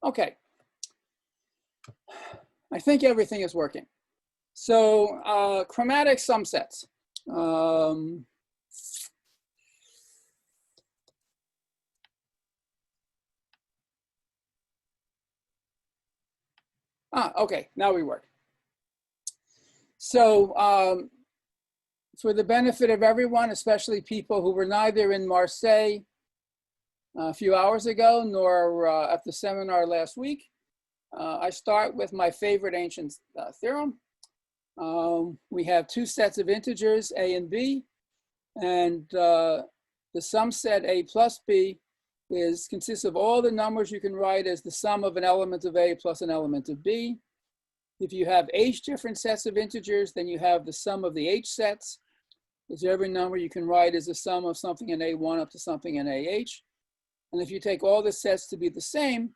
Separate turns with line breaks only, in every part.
Okay. I think everything is working. So chromatic sum sets. Okay, now we work. So for the benefit of everyone, especially people who were neither in Marseille a few hours ago nor at the seminar last week, I start with my favorite ancient theorem. We have two sets of integers, a and b, and the sum set a plus b consists of all the numbers you can write as the sum of an element of a plus an element of b. If you have h different sets of integers, then you have the sum of the h sets. Because every number you can write is the sum of something in a1 up to something in ah. And if you take all the sets to be the same,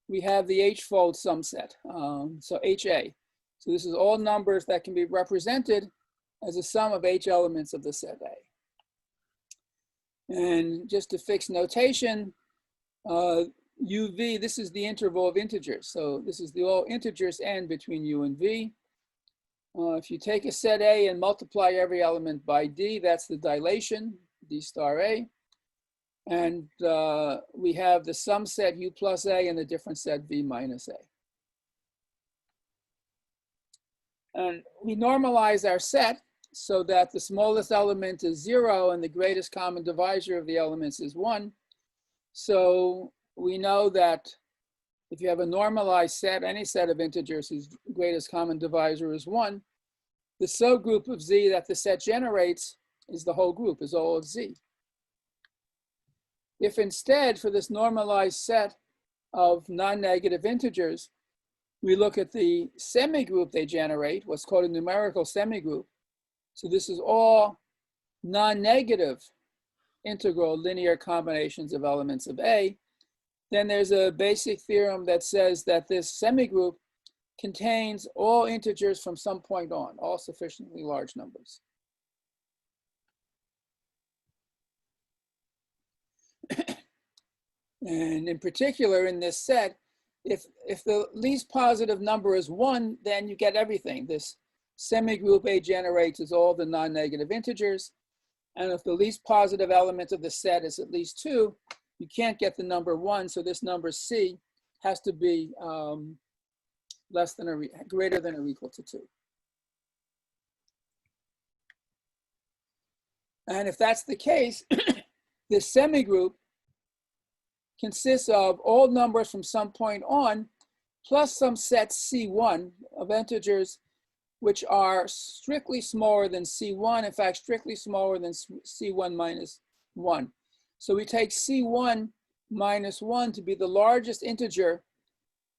we have the h-fold sum set, so HA. So this is all numbers that can be represented as a sum of h elements of the set A. And just to fix notation, UV, this is the interval of integers. So this is the all integers n between U and V. If you take a set A and multiply every element by D, that's the dilation, D star A. And we have the sum set U plus A and the different set V minus A. And we normalize our set so that the smallest element is 0 and the greatest common divisor of the elements is 1. So we know that if you have a normalized set, any set of integers whose greatest common divisor is 1, the subgroup of Z that the set generates is the whole group, is all of Z. If instead, for this normalized set of non-negative integers, we look at the semigroup they generate, what's called a numerical semigroup. So this is all non-negative integral linear combinations of elements of A. Then there's a basic theorem that says that this semigroup contains all integers from some point on, all sufficiently large numbers. And in particular, in this set, if the least positive number is 1, then you get everything. This semigroup A generates is all the non-negative integers. And if the least positive element of the set is at least 2, you can't get the number 1. So this number C has to be greater than or equal to 2. And if that's the case, this semigroup consists of all numbers from some point on, plus some set C1 of integers which are strictly smaller than C1, in fact, strictly smaller than C1 minus 1. So we take C1 minus 1 to be the largest integer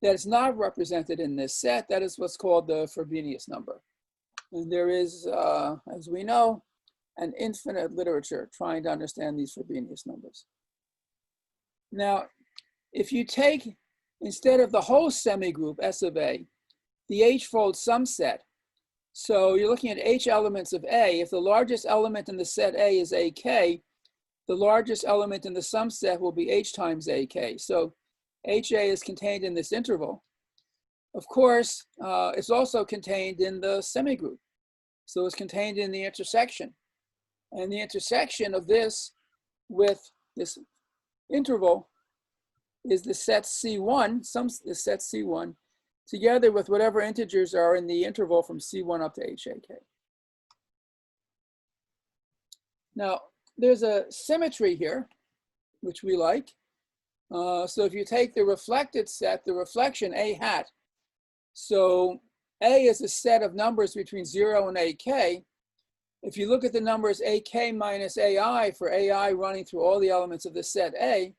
that is not represented in this set. That is what's called the Frobenius number. And there is, as we know, an infinite literature trying to understand these Frobenius numbers. Now, if you take, instead of the whole semigroup S of A, the H-fold sum set, so you're looking at H elements of A. If the largest element in the set A is AK, the largest element in the sum set will be H times AK. So HA is contained in this interval. Of course, it's also contained in the semigroup. So it's contained in the intersection. And the intersection of this with this interval is the set C1, the set C1, together with whatever integers are in the interval from C1 up to HAK. Now, there's a symmetry here, which we like. So if you take the reflected set, the reflection A hat, so A is a set of numbers between 0 and AK. If you look at the numbers AK minus AI for AI running through all the elements of the set A,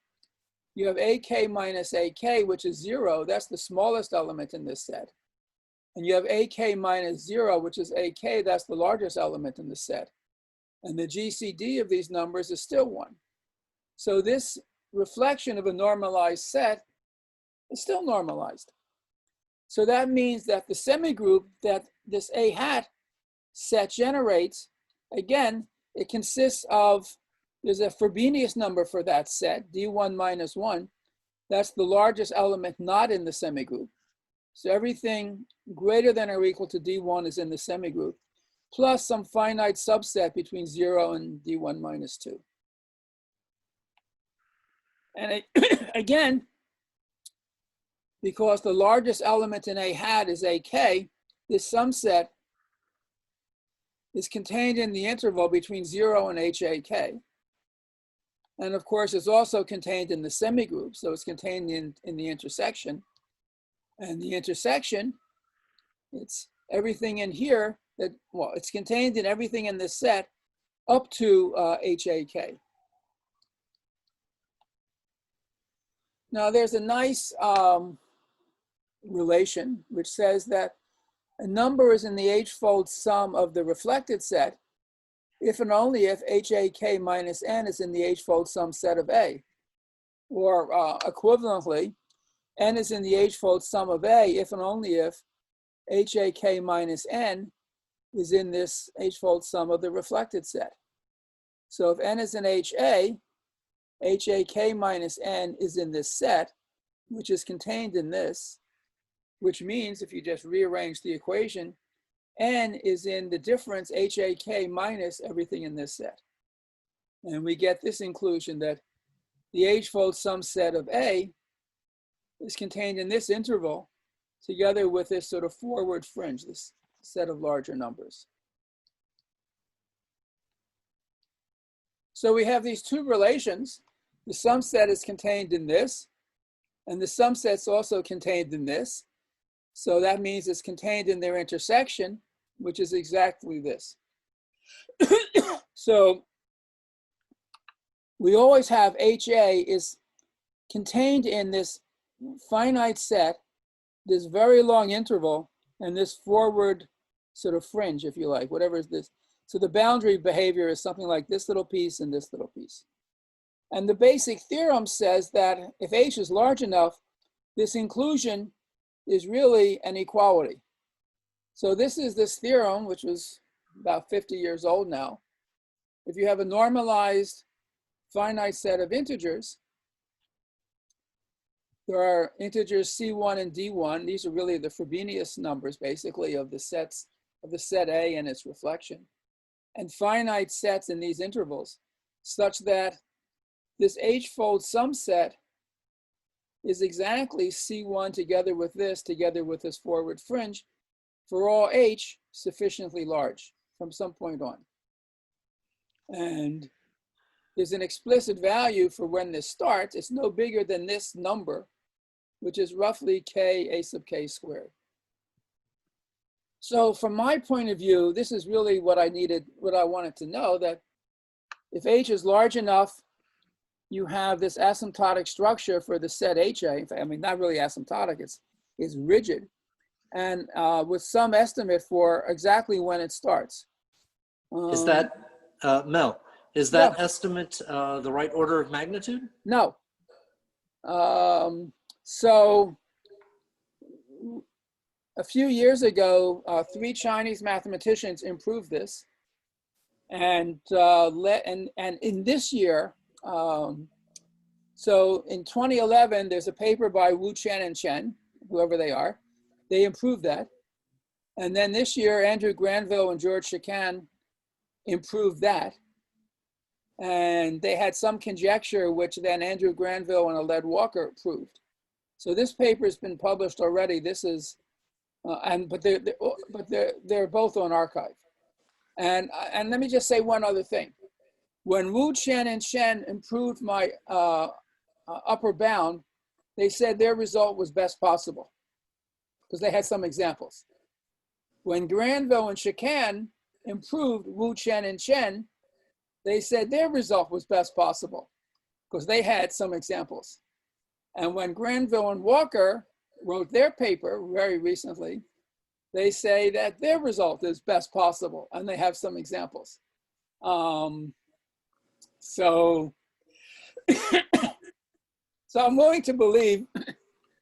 you have AK minus AK, which is 0. That's the smallest element in this set. And you have AK minus 0, which is AK. That's the largest element in the set. And the GCD of these numbers is still 1. So this reflection of a normalized set is still normalized. So that means that the semigroup that this A hat set generates, again, it consists of, there's a Frobenius number for that set, D1 minus 1. That's the largest element not in the semigroup. So everything greater than or equal to D1 is in the semigroup, plus some finite subset between 0 and D1 minus 2. And again, because the largest element in A hat is AK, this sum set is contained in the interval between 0 and HAK. And of course, it's also contained in the semigroup, so it's contained in the intersection. And the intersection, it's everything in here that, well, it's contained in everything in this set up to HAK. Now, there's a nice relation which says that a number is in the H-fold sum of the reflected set if and only if HAK minus n is in the H-fold sum set of A. Or equivalently, n is in the H-fold sum of A if and only if HAK minus n is in this H-fold sum of the reflected set. So if n is in HA, HAK minus n is in this set, which is contained in this, which means if you just rearrange the equation, n is in the difference HAK minus everything in this set. And we get this inclusion that the H-fold sum set of A is contained in this interval together with this sort of forward fringe, this set of larger numbers. So we have these two relations. The sum set is contained in this, and the sum set's also contained in this. So that means it's contained in their intersection, which is exactly this. So we always have HA is contained in this finite set, this very long interval, and this forward sort of fringe, if you like, whatever is this. So the boundary behavior is something like this little piece and this little piece. And the basic theorem says that if H is large enough, this inclusion is really an equality. So this is this theorem, which was about 50 years old now. If you have a normalized finite set of integers, there are integers C1 and D1. These are really the Frobenius numbers, basically, of the sets of the set A and its reflection, and finite sets in these intervals, such that this H-fold sum set is exactly C1 together with this forward fringe for all H sufficiently large from some point on. And there's an explicit value for when this starts. It's no bigger than this number, which is roughly K A sub K squared. So from my point of view, this is really what I wanted to know, that if H is large enough, you have this asymptotic structure for the set HA. In fact, I mean, not really asymptotic, it's rigid, and with some estimate for exactly when it starts.
Is that, Mel, is that estimate the right order of magnitude?
No. So a few years ago, 3 Chinese mathematicians improved this. And in this year, so in 2011, there's a paper by Wu Chen and Chen, whoever they are. They improved that. And then this year, Andrew Granville and George Chicane improved that. And they had some conjecture, which then Andrew Granville and Aled Walker proved. So this paper has been published already. This is, but they're both on archive. And let me just say one other thing. When Wu, Chen, and Chen improved my upper bound, they said their result was best possible because they had some examples. When Granville and Chicane improved Wu, Chen, and Chen, they said their result was best possible because they had some examples. And when Granville and Walker wrote their paper very recently, they say that their result is best possible, and they have some examples. So I'm willing to believe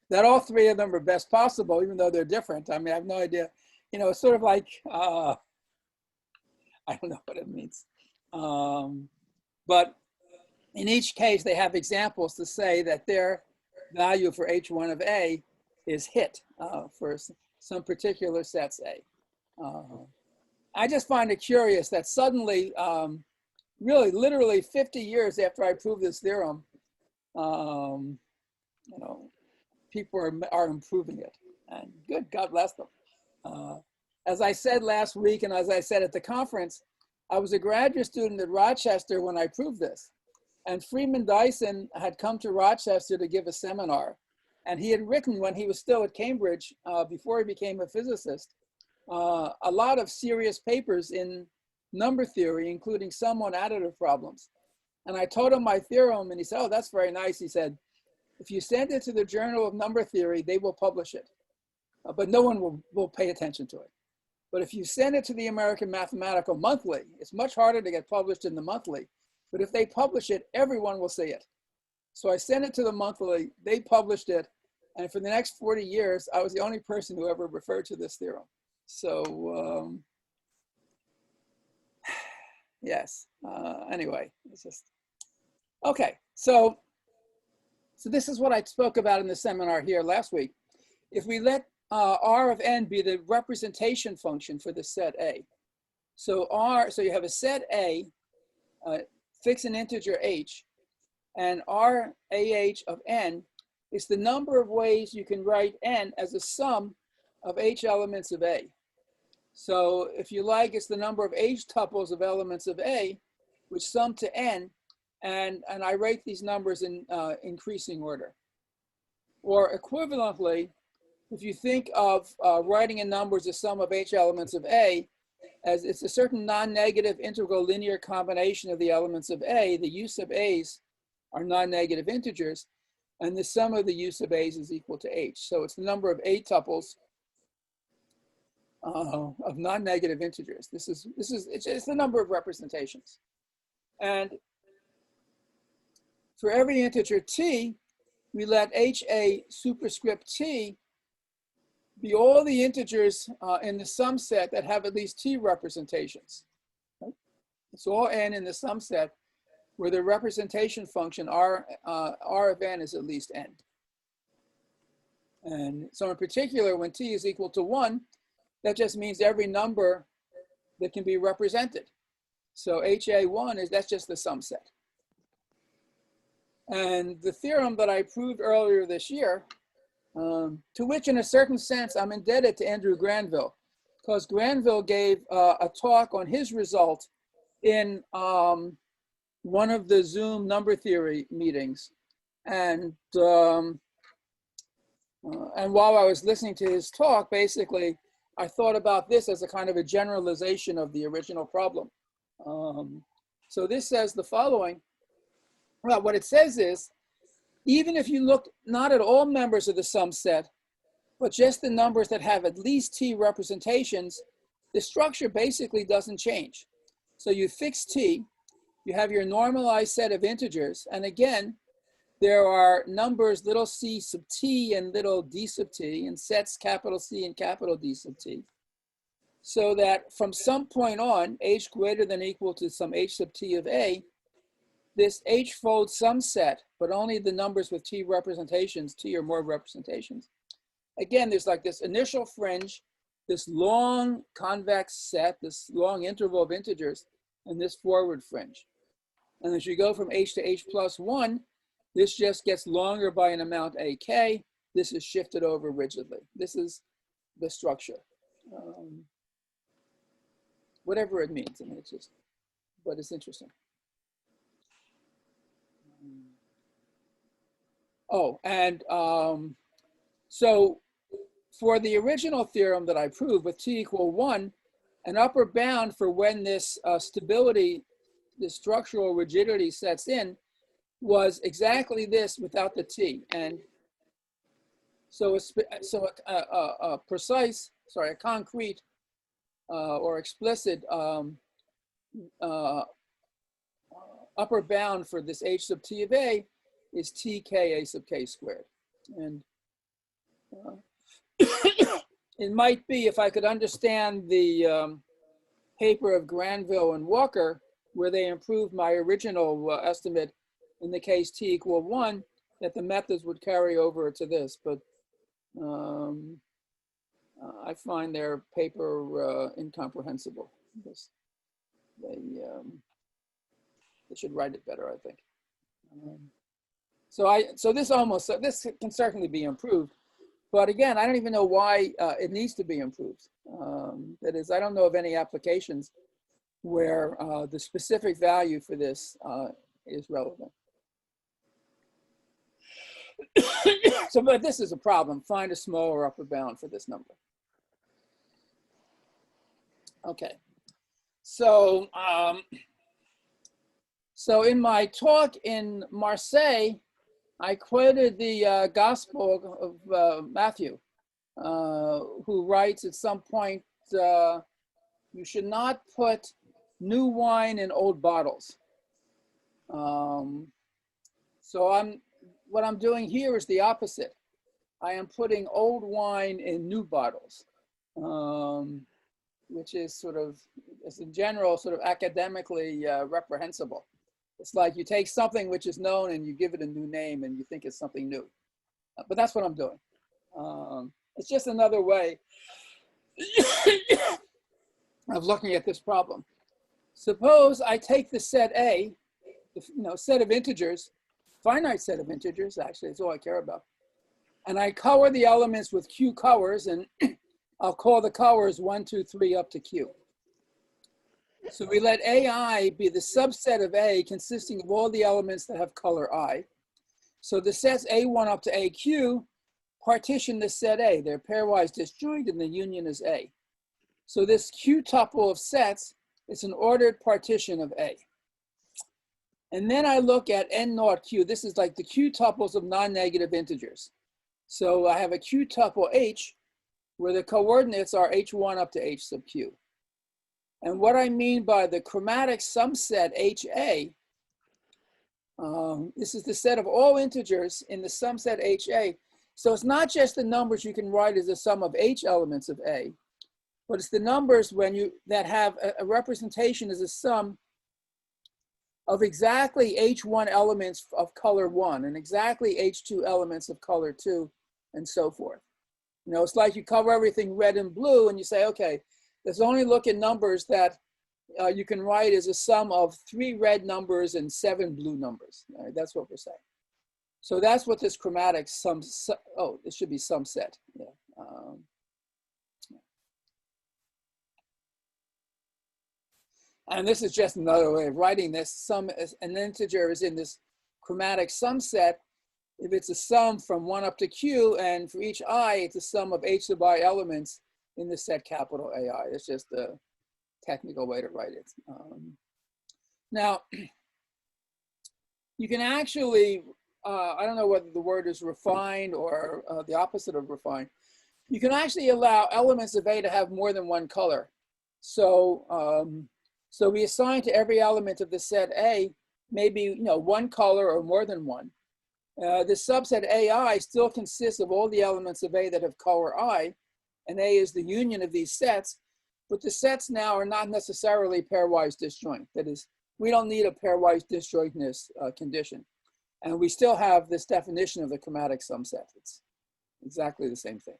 that all 3 of them are best possible, even though they're different. I mean, I have no idea. You know, it's sort of like, I don't know what it means. But in each case, they have examples to say that their value for H1 of A is hit for some particular sets A. I just find it curious that suddenly, really literally 50 years after I proved this theorem, you know, people are improving it, and good, God bless them. As I said last week, and as I said at the conference, I was a graduate student at Rochester when I proved this. And Freeman Dyson had come to Rochester to give a seminar. And he had written, when he was still at Cambridge, before he became a physicist, a lot of serious papers in number theory, including some on additive problems. And I told him my theorem, and he said, oh, that's very nice. He said, if you send it to the Journal of Number Theory, they will publish it. But no one will pay attention to it. But if you send it to the American Mathematical Monthly, it's much harder to get published in the monthly. But if they publish it, everyone will see it. So I sent it to the monthly, they published it. And for the next 40 years, I was the only person who ever referred to this theorem. So yes, anyway, it's just, okay. So this is what I spoke about in the seminar here last week. If we let R of n be the representation function for the set A. So you have a set A, fix an integer h, and R AH of n is the number of ways you can write n as a sum of h elements of A. So if you like, it's the number of h tuples of elements of A, which sum to n, and I write these numbers in increasing order. Or equivalently, if you think of writing a number as a sum of h elements of A, as it's a certain non-negative integral linear combination of the elements of A, the u sub a's are non-negative integers, and the sum of the u sub a's is equal to h. So it's the number of A tuples of non-negative integers. It's the number of representations. And for every integer t, we let HA superscript t be all the integers in the sum set that have at least t representations. Right? It's all n in the sum set where the representation function R of n is at least n. And so in particular, when t is equal to 1, that just means every number that can be represented. So HA1 that's just the sum set. And the theorem that I proved earlier this year, to which in a certain sense I'm indebted to Andrew Granville, because Granville gave a talk on his result in one of the Zoom number theory meetings. And while I was listening to his talk, basically, I thought about this as a kind of a generalization of the original problem. So this says the following. Well, what it says is, even if you look not at all members of the sum set, but just the numbers that have at least t representations, the structure basically doesn't change. So you fix t, you have your normalized set of integers, and again, there are numbers little c sub t and little d sub t, and sets capital C and capital D sub t. So that from some point on, h greater than or equal to some h sub t of A, this h-fold sum set, but only the numbers with t representations, t or more representations. Again, there's like this initial fringe, this long convex set, this long interval of integers, and this forward fringe. And as you go from h to h plus 1, this just gets longer by an amount ak. This is shifted over rigidly. This is the structure. Whatever it means, I mean, it's just, but it's interesting. Oh, and so for the original theorem that I proved with t equal 1, an upper bound for when this stability, this structural rigidity sets in, was exactly this without the t. And so a concrete or explicit upper bound for this h sub t of A is tk a sub k squared. And it might be, if I could understand the paper of Granville and Walker, where they improved my original estimate in the case t equal 1, that the methods would carry over to this. But I find their paper incomprehensible because they should write it better, I think. So this can certainly be improved, but again, I don't even know why it needs to be improved. That is, I don't know of any applications where the specific value for this is relevant. So, but this is a problem. Find a smaller upper bound for this number. Okay. So, so in my talk in Marseille, I quoted the Gospel of Matthew, who writes at some point, you should not put new wine in old bottles. So what I'm doing here is the opposite. I am putting old wine in new bottles, which is sort of, as in general, sort of academically reprehensible. It's like you take something which is known and you give it a new name and you think it's something new. But that's what I'm doing. It's just another way of looking at this problem. Suppose I take the set A, the set of integers, finite set of integers, actually, that's all I care about. And I color the elements with Q colors, and I'll call the colors 1, 2, 3 up to Q. So we let AI be the subset of A consisting of all the elements that have color I. So the sets A1 up to AQ partition the set A. They're pairwise disjoint and the union is A. So this Q tuple of sets is an ordered partition of A. And then I look at N naught Q. This is like the Q tuples of non-negative integers. So I have a Q tuple H where the coordinates are H1 up to H sub Q. And what I mean by the chromatic sum set HA, this is the set of all integers in the sum set HA. So it's not just the numbers you can write as a sum of H elements of A, but it's the numbers that have a representation as a sum of exactly H1 elements of color 1 and exactly H2 elements of color 2 and so forth. It's like you cover everything red and blue and you say, okay, let's only look at numbers that you can write as a sum of 3 red numbers and 7 blue numbers. Right? That's what we're saying. So that's what this chromatic sum, this should be sum set. Yeah. And this is just another way of writing this. An integer is in this chromatic sum set if it's a sum from 1 up to Q, and for each I, it's a sum of H sub I elements in the set capital AI. It's just a technical way to write it. Now, you can actually, I don't know whether the word is refined or the opposite of refined. You can actually allow elements of A to have more than one color. So, so we assign to every element of the set A maybe one color or more than one. The subset AI still consists of all the elements of A that have color I, and A is the union of these sets, but the sets now are not necessarily pairwise disjoint. That is, we don't need a pairwise disjointness condition. And we still have this definition of the chromatic sum set. It's exactly the same thing.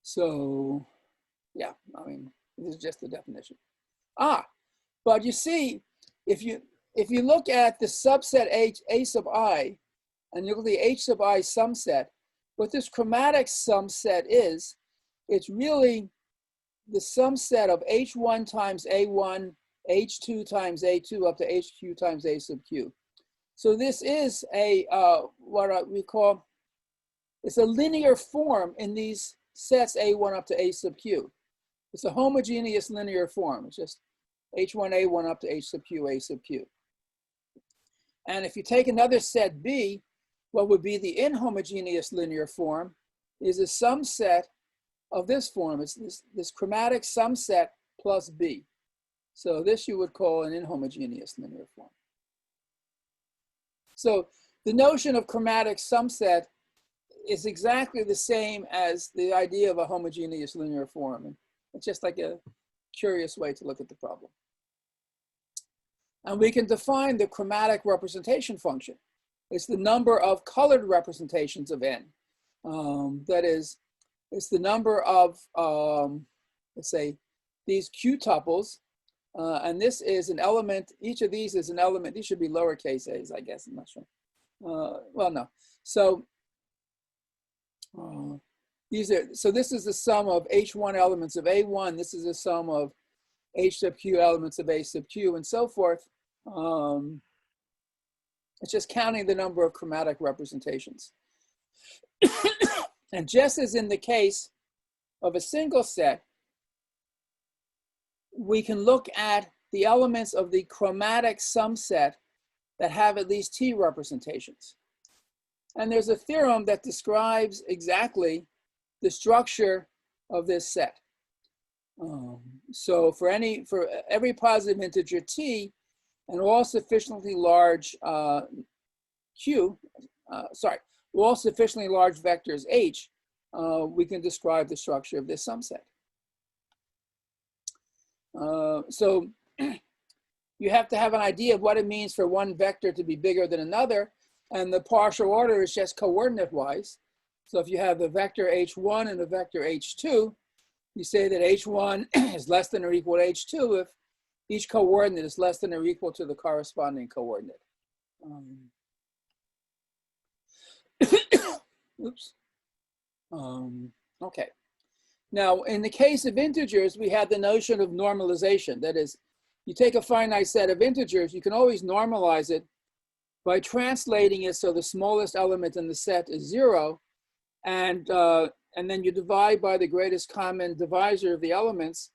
So, yeah, I mean, this is just the definition. But you see, if you look at the subset H, A sub I, and you look at the H sub I sum set, what this chromatic sum set is, it's really the sum set of H1 times A1, H2 times A2 up to HQ times A sub Q. So this is a, what we call, it's a linear form in these sets A1 up to A sub Q. It's a homogeneous linear form. It's just H1, A1 up to H sub Q, A sub Q. And if you take another set B, what would be the inhomogeneous linear form is a sum set of this form. It's this chromatic sum set plus B. So this you would call an inhomogeneous linear form. So the notion of chromatic sum set is exactly the same as the idea of a homogeneous linear form. And it's just like a curious way to look at the problem. And we can define the chromatic representation function. It's the number of colored representations of n. That is, it's the number of, let's say, these q tuples. And this is an element, each of these is an element. These should be lowercase a's, I guess, I'm not sure. Well, no. So so this is the sum of h1 elements of a1. This is the sum of h sub q elements of a sub q, and so forth. It's just counting the number of chromatic representations. And just as in the case of a single set, we can look at the elements of the chromatic sum set that have at least t representations. And there's a theorem that describes exactly the structure of this set. So for every positive integer t and all sufficiently large all sufficiently large vectors h, we can describe the structure of this sum set. So you have to have an idea of what it means for one vector to be bigger than another, and the partial order is just coordinate-wise. So if you have the vector h1 and the vector h2, you say that h1 is less than or equal to h2 if each coordinate is less than or equal to the corresponding coordinate. Oops. Okay. Now, in the case of integers, we had the notion of normalization. That is, you take a finite set of integers, you can always normalize it by translating it so the smallest element in the set is 0, and then you divide by the greatest common divisor of the elements,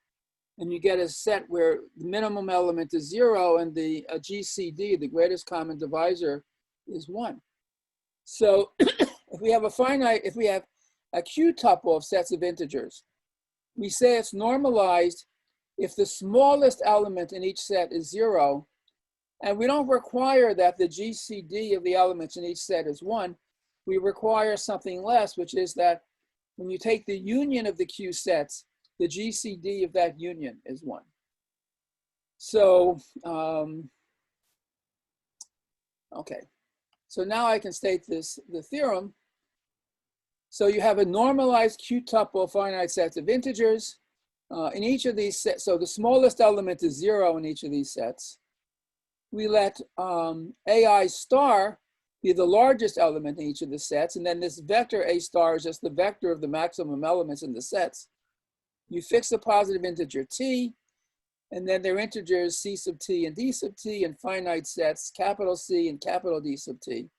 and you get a set where the minimum element is 0 and the GCD, the greatest common divisor, is 1. So if we have a q tuple of sets of integers, we say it's normalized if the smallest element in each set is 0, and we don't require that the GCD of the elements in each set is 1. We require something less, which is that when you take the union of the q sets, the GCD of that union is 1. So, okay. So now I can state the theorem. So you have a normalized q tuple of finite sets of integers. In each of these sets, so the smallest element is 0 in each of these sets. We let AI star be the largest element in each of the sets, and then this vector A star is just the vector of the maximum elements in the sets. You fix a positive integer t, and then their integers c sub t and d sub t in finite sets, capital C and capital D sub t.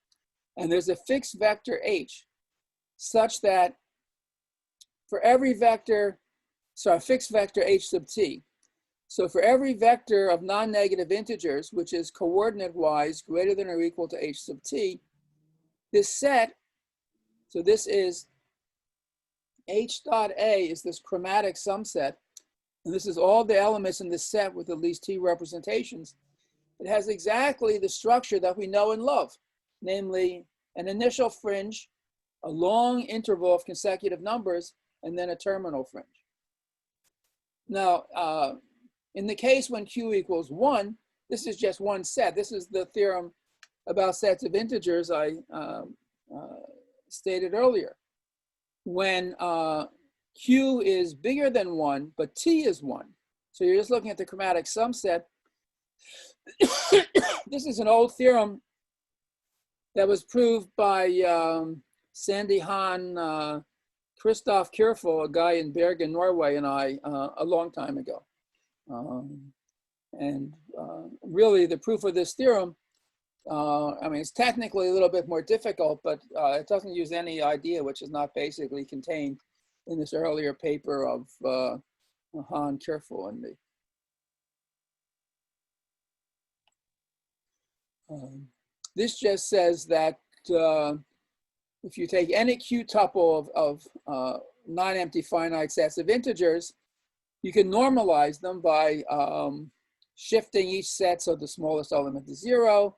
And there's a fixed vector h, such that for every vector, fixed vector h sub t. So for every vector of non-negative integers, which is coordinate-wise greater than or equal to h sub t, this set, so this is h dot a is this chromatic sum set, and this is all the elements in this set with at least t representations. It has exactly the structure that we know and love, namely an initial fringe, a long interval of consecutive numbers, and then a terminal fringe. Now, in the case when q equals 1, this is just one set. This is the theorem about sets of integers I stated earlier. When q is bigger than 1, but t is 1, so you're just looking at the chromatic sum set. This is an old theorem that was proved by Sandy Hahn, Christoph Kierfel, a guy in Bergen, Norway, and I a long time ago. Really, the proof of this theorem, I mean, it's technically a little bit more difficult, but it doesn't use any idea which is not basically contained in this earlier paper of Hahn, Kierfel, and me. This just says that if you take any q tuple of non-empty finite sets of integers, you can normalize them by shifting each set so the smallest element is 0,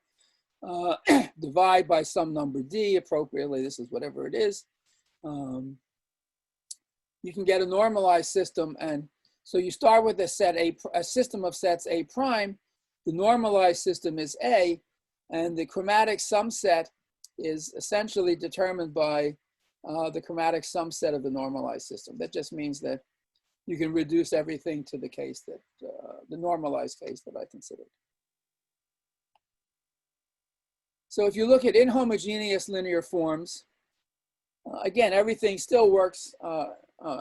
divide by some number d, appropriately, this is whatever it is. You can get a normalized system, and So you start with a system of sets A prime. The normalized system is A, and the chromatic sum set is essentially determined by the chromatic sum set of the normalized system. That just means that you can reduce everything to the case that, the normalized case that I considered. So if you look at inhomogeneous linear forms, again, everything still works,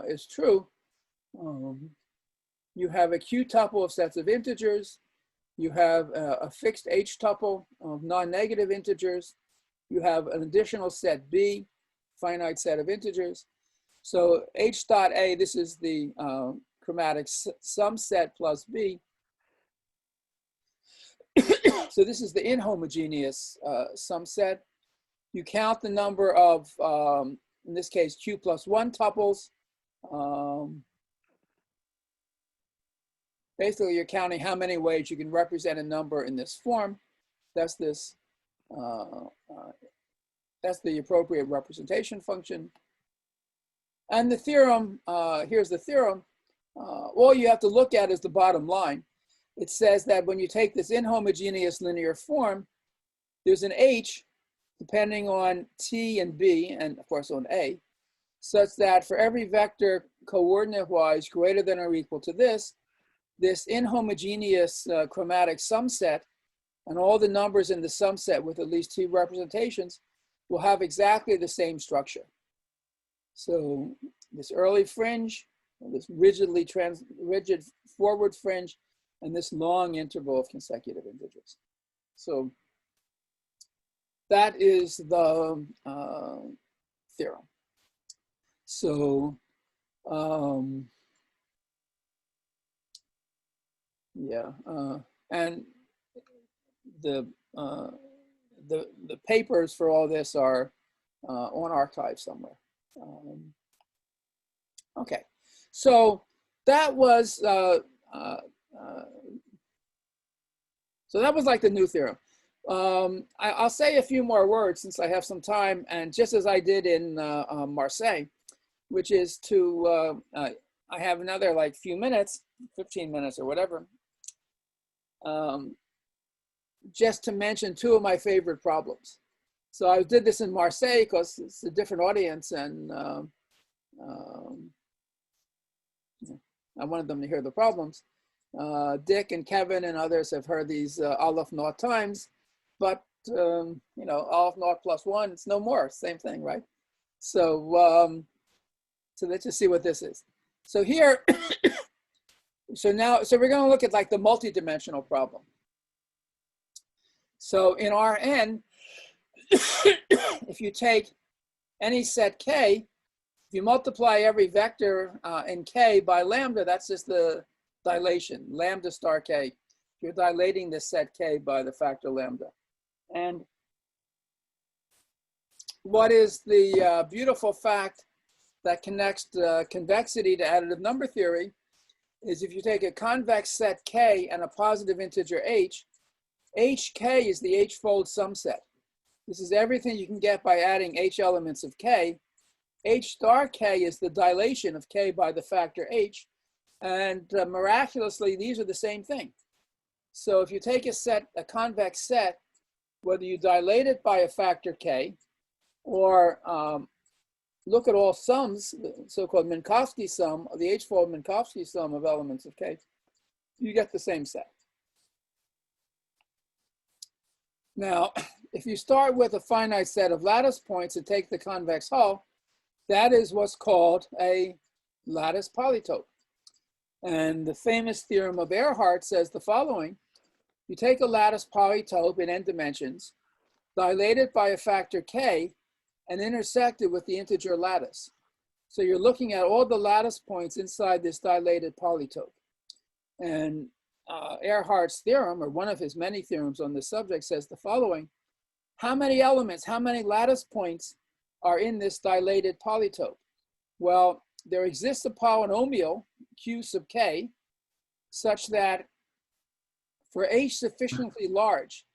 is true. You have a Q tuple of sets of integers. You have a fixed H tuple of non-negative integers. You have an additional set B, finite set of integers. So H dot A, this is the chromatic sum set plus B. So this is the inhomogeneous sum set. You count the number of, in this case, Q plus 1 tuples. Basically, you're counting how many ways you can represent a number in this form. That's this. That's the appropriate representation function. And the theorem, here's the theorem. All you have to look at is the bottom line. It says that when you take this inhomogeneous linear form, there's an H, depending on T and B, and of course on A, such that for every vector coordinate-wise greater than or equal to this inhomogeneous chromatic sum set and all the numbers in the sum set with at least 2 representations will have exactly the same structure. So this early fringe, this rigid forward fringe, and this long interval of consecutive integers. So that is the theorem. So and the papers for all this are on archive somewhere. Okay, so that was like the new theorem. I'll say a few more words since I have some time, and just as I did in Marseille, which is to I have another like few minutes, 15 minutes or whatever, just to mention 2 of my favorite problems. So I did this in Marseille because it's a different audience, and I wanted them to hear the problems. Dick and Kevin and others have heard these Aleph naught times, but you know, Aleph naught plus 1, it's no more, same thing, right? So so let's just see what this is. So here, so we're going to look at like the multidimensional problem. So in Rn, if you take any set K, if you multiply every vector in K by lambda, that's just the dilation, lambda star K. You're dilating this set K by the factor lambda. And what is the beautiful fact that connects convexity to additive number theory is if you take a convex set K and a positive integer H, HK is the H-fold sum set. This is everything you can get by adding H elements of K. H star K is the dilation of K by the factor H. And miraculously, these are the same thing. So if you take a convex set, whether you dilate it by a factor K or look at all sums, the so-called Minkowski sum, the H-fold Minkowski sum of elements of K, you get the same set. Now, if you start with a finite set of lattice points and take the convex hull, that is what's called a lattice polytope. And the famous theorem of Earhart says the following: you take a lattice polytope in n dimensions, dilate it by a factor K, and intersect it with the integer lattice. So you're looking at all the lattice points inside this dilated polytope. And Earhart's theorem, or one of his many theorems on this subject, says the following: how many elements, how many lattice points are in this dilated polytope? Well, there exists a polynomial, Q sub K, such that for H sufficiently large,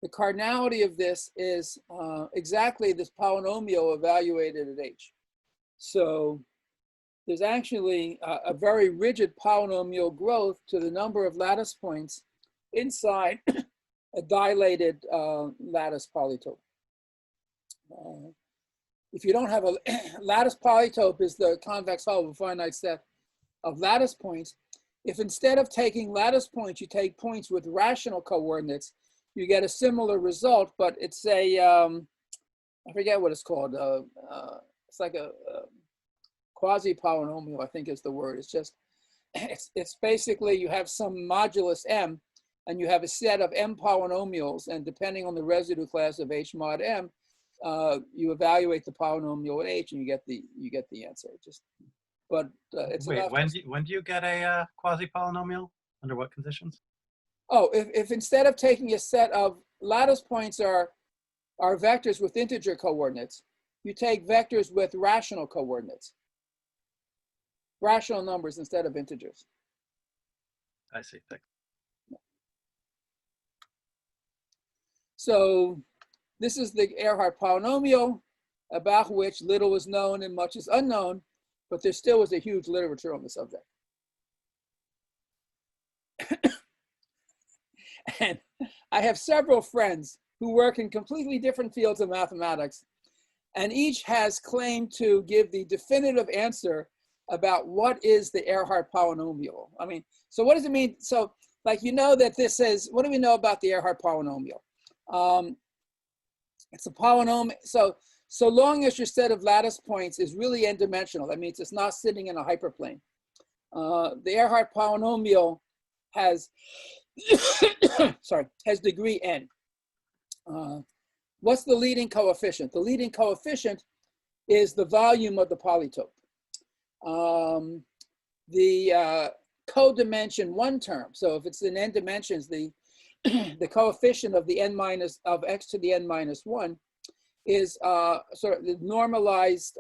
the cardinality of this is exactly this polynomial evaluated at H. So there's actually a very rigid polynomial growth to the number of lattice points inside a dilated lattice polytope. If you don't have a lattice polytope is the convex hull of a finite set of lattice points. If instead of taking lattice points, you take points with rational coordinates, you get a similar result, but it's a, I forget what it's called. It's like a quasi-polynomial, I think is the word. It's just, it's basically you have some modulus m, and you have a set of m polynomials, and depending on the residue class of H mod m, you evaluate the polynomial at H, and you get the answer. But it's
wait.
enough.
When do you get a quasi-polynomial? Under what conditions?
Oh, if instead of taking a set of lattice points are vectors with integer coordinates, you take vectors with rational coordinates, rational numbers instead of integers.
I see. Thanks.
So this is the Earhart polynomial, about which little is known and much is unknown, but there still is a huge literature on the subject. And I have several friends who work in completely different fields of mathematics, and each has claimed to give the definitive answer about what is the Earhart polynomial. I mean, so what does it mean? So, like, you know that this is, what do we know about the Earhart polynomial? It's a polynomial, so long as your set of lattice points is really n-dimensional, that means it's not sitting in a hyperplane. The Earhart polynomial has, sorry, has degree n. What's the leading coefficient? The leading coefficient is the volume of the polytope. The codimension one term, so if it's in n dimensions, the coefficient of the of x to the n minus 1 is sort of the normalized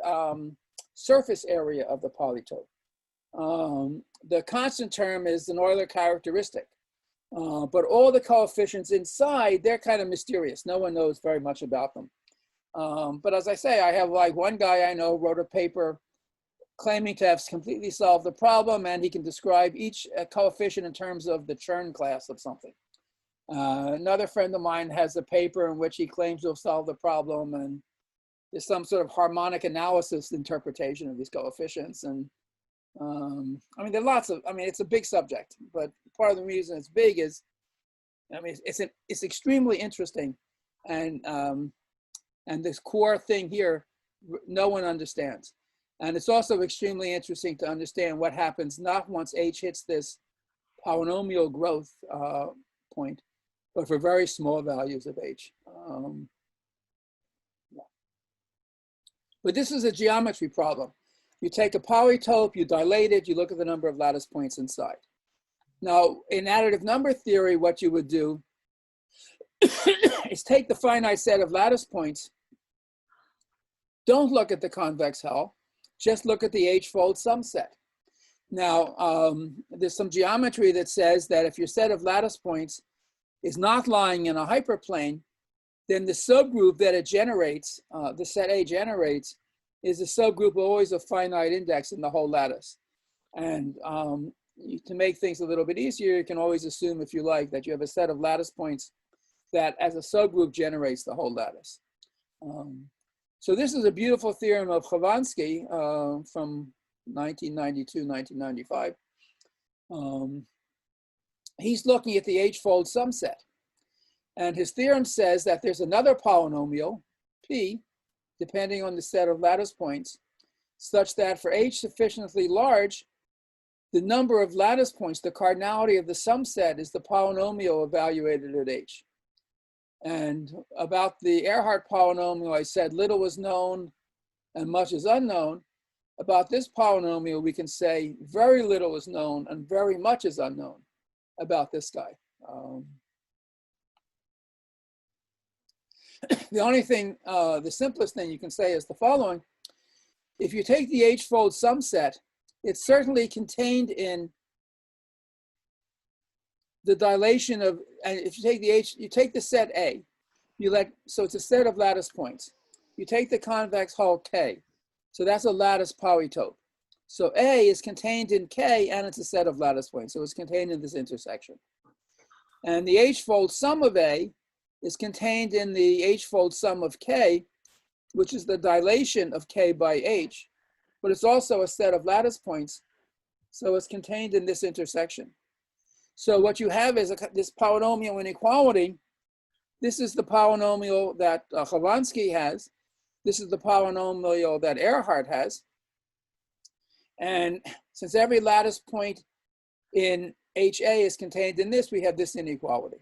surface area of the polytope. The constant term is an Euler characteristic, but all the coefficients inside, they're kind of mysterious. No one knows very much about them. But as I say, I have like one guy I know wrote a paper claiming to have completely solved the problem, and he can describe each coefficient in terms of the Chern class of something. Another friend of mine has a paper in which he claims to have solved the problem, and there's some sort of harmonic analysis interpretation of these coefficients. And I mean, there are lots of, I mean, it's a big subject, but part of the reason it's big is, I mean, it's extremely interesting, and this core thing here, no one understands. And it's also extremely interesting to understand what happens not once H hits this polynomial growth point, but for very small values of H. Yeah. But this is a geometry problem. You take a polytope, you dilate it, you look at the number of lattice points inside. Now, in additive number theory, what you would do is take the finite set of lattice points, don't look at the convex hull, just look at the H-fold sum set. Now, there's some geometry that says that if your set of lattice points is not lying in a hyperplane, then the subgroup that it generates, the set A generates, is a subgroup always of finite index in the whole lattice. And to make things a little bit easier, you can always assume, if you like, that you have a set of lattice points that as a subgroup generates the whole lattice. So this is a beautiful theorem of Hovansky from 1992, 1995. He's looking at the H-fold sum set. And his theorem says that there's another polynomial, P, depending on the set of lattice points, such that for H sufficiently large, the number of lattice points, the cardinality of the sum set, is the polynomial evaluated at H. And about the Earhart polynomial, I said little was known and much is unknown. About this polynomial, we can say very little is known and very much is unknown about this guy. The only thing, the simplest thing you can say is the following. If you take the H-fold sum set, it's certainly contained in the dilation of, and if you take the H, you take the set A, so it's a set of lattice points. You take the convex hull K, so that's a lattice polytope. So A is contained in K, and it's a set of lattice points. So it's contained in this intersection. And the H-fold sum of A is contained in the H-fold sum of K, which is the dilation of K by H, but it's also a set of lattice points. So it's contained in this intersection. So what you have is this polynomial inequality. This is the polynomial that Hovansky has. This is the polynomial that Earhart has. And since every lattice point in HA is contained in this, we have this inequality.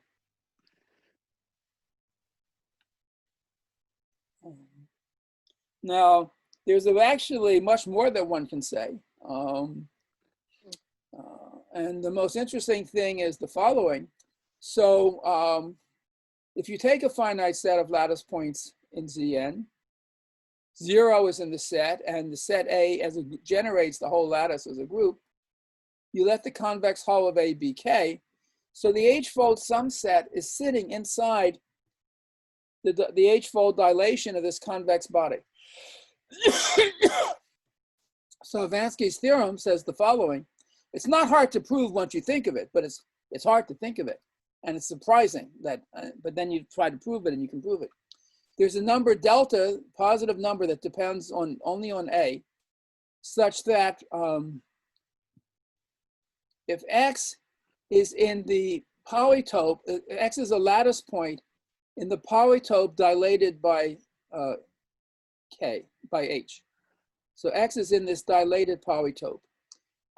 Now, there's actually much more that one can say. And the most interesting thing is the following. So if you take a finite set of lattice points in Zn, 0 is in the set, and the set A as it generates the whole lattice as a group, you let the convex hull of A be K. So the H-fold sum set is sitting inside the H-fold dilation of this convex body. So Ivansky's theorem says the following. It's not hard to prove once you think of it, but it's hard to think of it. And it's surprising that, but then you try to prove it and you can prove it. There's a number delta, positive number that depends only on A, such that if X is in the polytope, X is a lattice point in the polytope dilated by K, by H. So X is in this dilated polytope.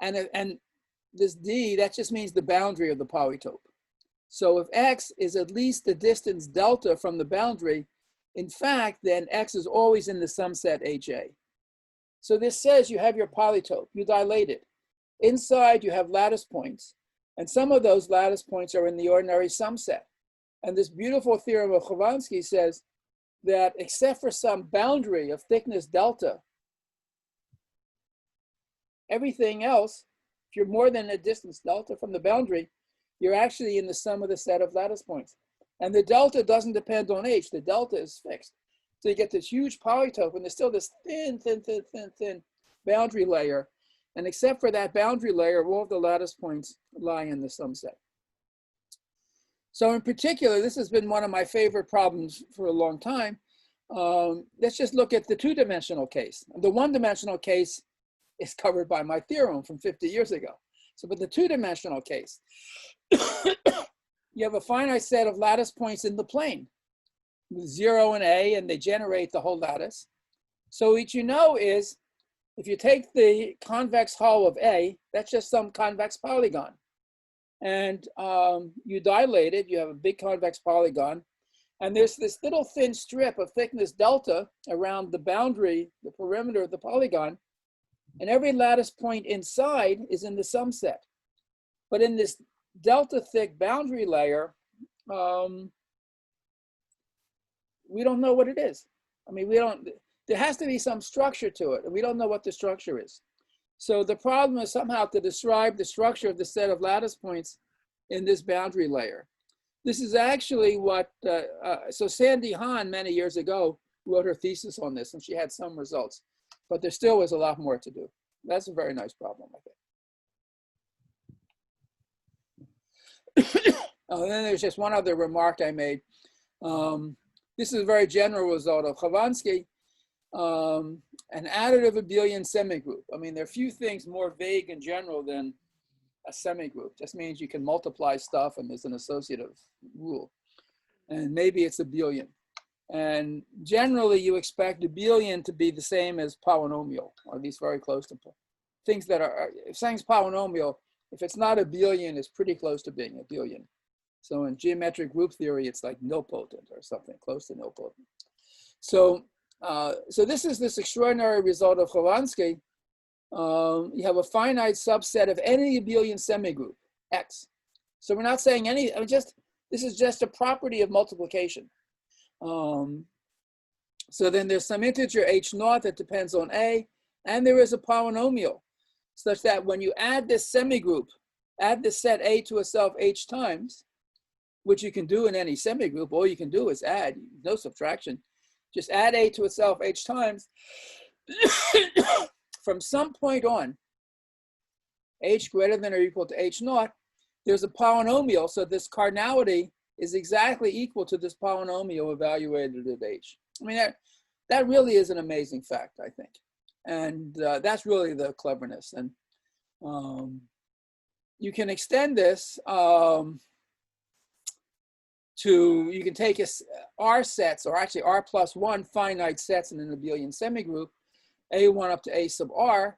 And this D, that just means the boundary of the polytope. So if X is at least the distance delta from the boundary, in fact, then X is always in the sum set HA. So this says you have your polytope, you dilate it. Inside you have lattice points, and some of those lattice points are in the ordinary sum set. And this beautiful theorem of Hovansky says that except for some boundary of thickness delta, everything else, if you're more than a distance delta from the boundary, you're actually in the sum of the set of lattice points. And the delta doesn't depend on H, the delta is fixed. So you get this huge polytope, and there's still this thin boundary layer. And except for that boundary layer, all of the lattice points lie in the sum set. So in particular, this has been one of my favorite problems for a long time. Let's just look at the two-dimensional case. The one-dimensional case is covered by my theorem from 50 years ago. So, but the two-dimensional case, you have a finite set of lattice points in the plane with 0 and A, and they generate the whole lattice. So what you know is, if you take the convex hull of A, that's just some convex polygon. And you dilate it, you have a big convex polygon. And there's this little thin strip of thickness delta around the boundary, the perimeter of the polygon. And every lattice point inside is in the sum set. But in this delta thick boundary layer, we don't know what it is. I mean, there has to be some structure to it, and we don't know what the structure is. So the problem is somehow to describe the structure of the set of lattice points in this boundary layer. This is actually what, so Sandy Hahn many years ago wrote her thesis on this, and she had some results, but there still was a lot more to do. That's a very nice problem, I think. And then there's just one other remark I made. This is a very general result of Hovansky. An additive abelian semigroup. I mean, there are few things more vague and general than a semigroup. Just means you can multiply stuff and there's an associative rule. And maybe it's abelian. And generally you expect abelian to be the same as polynomial, or at least very close to things that are, if something's polynomial, if it's not abelian, it's pretty close to being abelian. So in geometric group theory, it's like nilpotent or something close to nilpotent. So this is this extraordinary result of Hovansky. You have a finite subset of any abelian semigroup, X. So we're not saying any, this is just a property of multiplication. So then there's some integer H0 that depends on A, and there is a polynomial, such that when you add this semigroup, add this set A to itself H times, which you can do in any semigroup, all you can do is add, no subtraction. Just add A to itself H times. From some point on, h greater than or equal to h naught, there's a polynomial, so this cardinality is exactly equal to this polynomial evaluated at h. I mean, that really is an amazing fact, I think. And that's really the cleverness. And you can extend this you can take R sets, or actually R plus 1 finite sets in an abelian semigroup, A1 up to A sub R,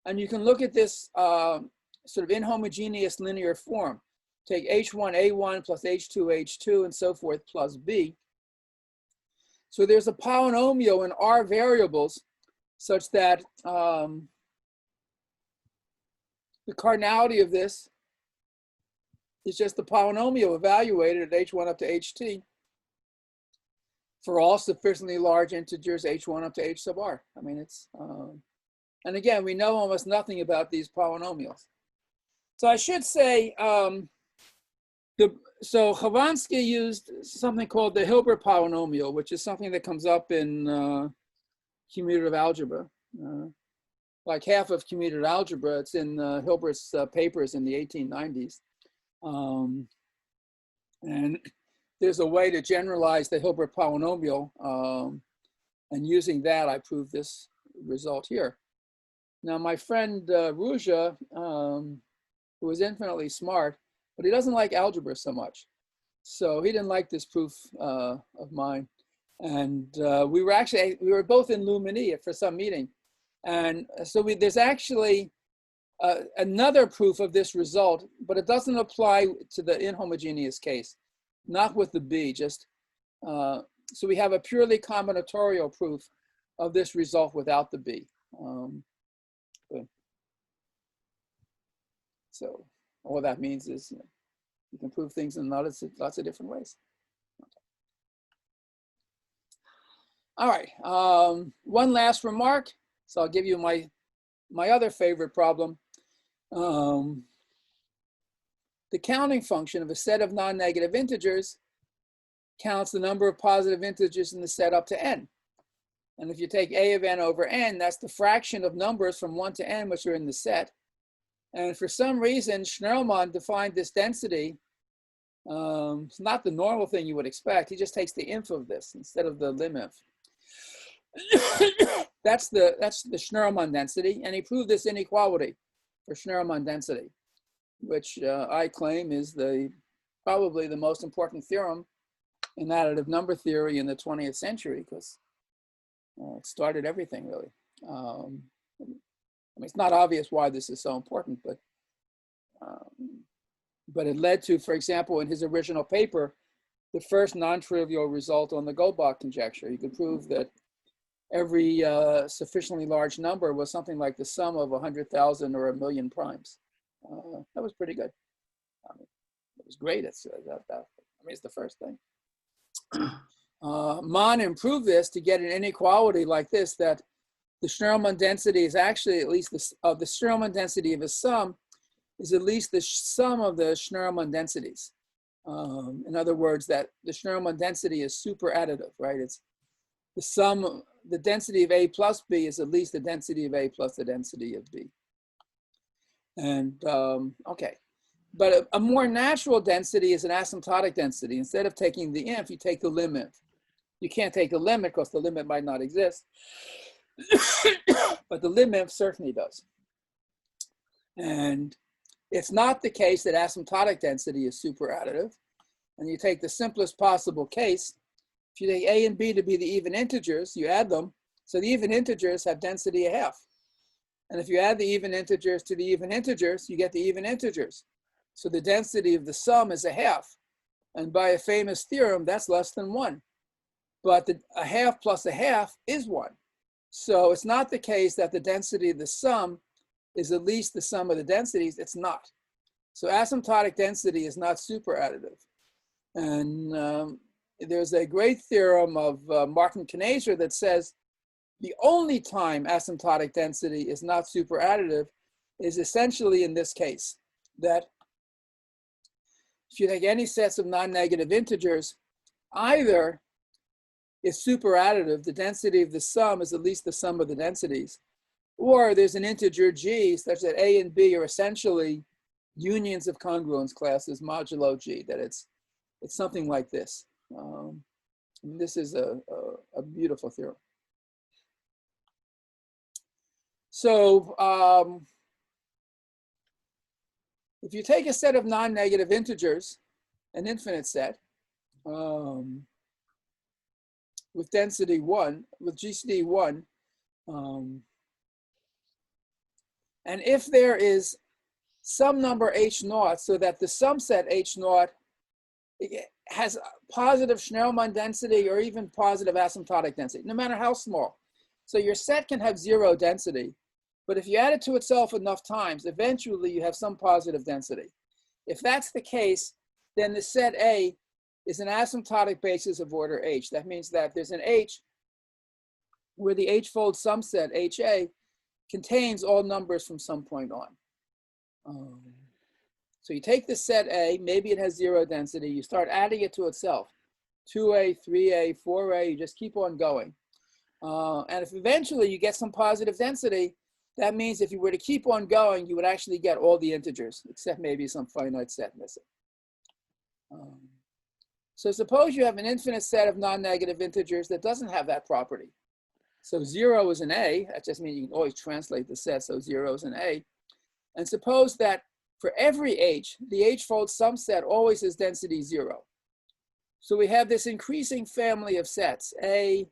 and you can look at this sort of inhomogeneous linear form. Take H1, A1 plus H2, H2, and so forth, plus B. So there's a polynomial in R variables such that the cardinality of this is just the polynomial evaluated at H1 up to HT for all sufficiently large integers H1 up to H sub R. I mean, it's, and again, we know almost nothing about these polynomials. So I should say, so Hovansky used something called the Hilbert polynomial, which is something that comes up in commutative algebra. Like half of commutative algebra, it's in Hilbert's papers in the 1890s. And there's a way to generalize the Hilbert polynomial, and using that, I proved this result here. Now, my friend Ruja, who was infinitely smart, but he doesn't like algebra so much. So he didn't like this proof of mine. And we were both in Lumini for some meeting. And so there's actually another proof of this result, but it doesn't apply to the inhomogeneous case, not with the B, just, so we have a purely combinatorial proof of this result without the B. So all that means is you can prove things in lots of different ways. All right, one last remark. So I'll give you my other favorite problem. The counting function of a set of non-negative integers counts the number of positive integers in the set up to n. And if you take a of n over n, that's the fraction of numbers from 1 to n which are in the set. And for some reason, Schnirelmann defined this density. It's not the normal thing you would expect. He just takes the inf of this instead of the lim-inf. That's the Schnirelmann density, and he proved this inequality for Schnirelmann density, which I claim is probably the most important theorem in additive number theory in the 20th century, because it started everything, really. I mean, it's not obvious why this is so important, but it led to, for example, in his original paper, the first non-trivial result on the Goldbach conjecture. You could prove that every sufficiently large number was something like the sum of 100,000 or 1,000,000 primes. That was pretty good. I mean, it was great. I mean, it's the first thing. Mann improved this to get an inequality like this, that the Schnirelmann density is actually at least the Schnirelmann density of a sum is at least the sum of the Schnirelmann densities. In other words, that the Schnirelmann density is super additive, right? It's the sum, the density of A plus B is at least the density of A plus the density of B. And okay, but a more natural density is an asymptotic density. Instead of taking the inf, you take the lim-inf. You can't take the limit because the limit might not exist. But the lim-inf certainly does. And it's not the case that asymptotic density is super additive. And you take the simplest possible case. If you take A and B to be the even integers, you add them. So the even integers have density a half. And if you add the even integers to the even integers, you get the even integers. So the density of the sum is a half. And by a famous theorem, that's less than 1. But a half plus a half is 1. So it's not the case that the density of the sum is at least the sum of the densities. It's not. So asymptotic density is not super additive. And there's a great theorem of Martin Kinesia that says the only time asymptotic density is not super additive is essentially in this case, that if you take any sets of non-negative integers, either is super additive, the density of the sum is at least the sum of the densities, Or there's an integer G such that A and B are essentially unions of congruence classes modulo G, that it's something like this. And this is a beautiful theorem. So if you take a set of non-negative integers, an infinite set, with density 1, with GCD 1, and if there is some number H naught, so that the sum set H naught has positive Schnellmann density or even positive asymptotic density, no matter how small. So your set can have 0 density, but if you add it to itself enough times, eventually you have some positive density. If that's the case, then the set A is an asymptotic basis of order H. That means that there's an H where the H-fold sum set, HA, contains all numbers from some point on. So you take the set A, maybe it has 0 density, you start adding it to itself. 2A, 3A, 4A, you just keep on going. And if eventually you get some positive density, that means if you were to keep on going, you would actually get all the integers, except maybe some finite set missing. So suppose you have an infinite set of non-negative integers that doesn't have that property. So 0 is an A, that just means you can always translate the set, so 0 is an A. And suppose that for every H, the H-fold sum set always has density 0. So we have this increasing family of sets, A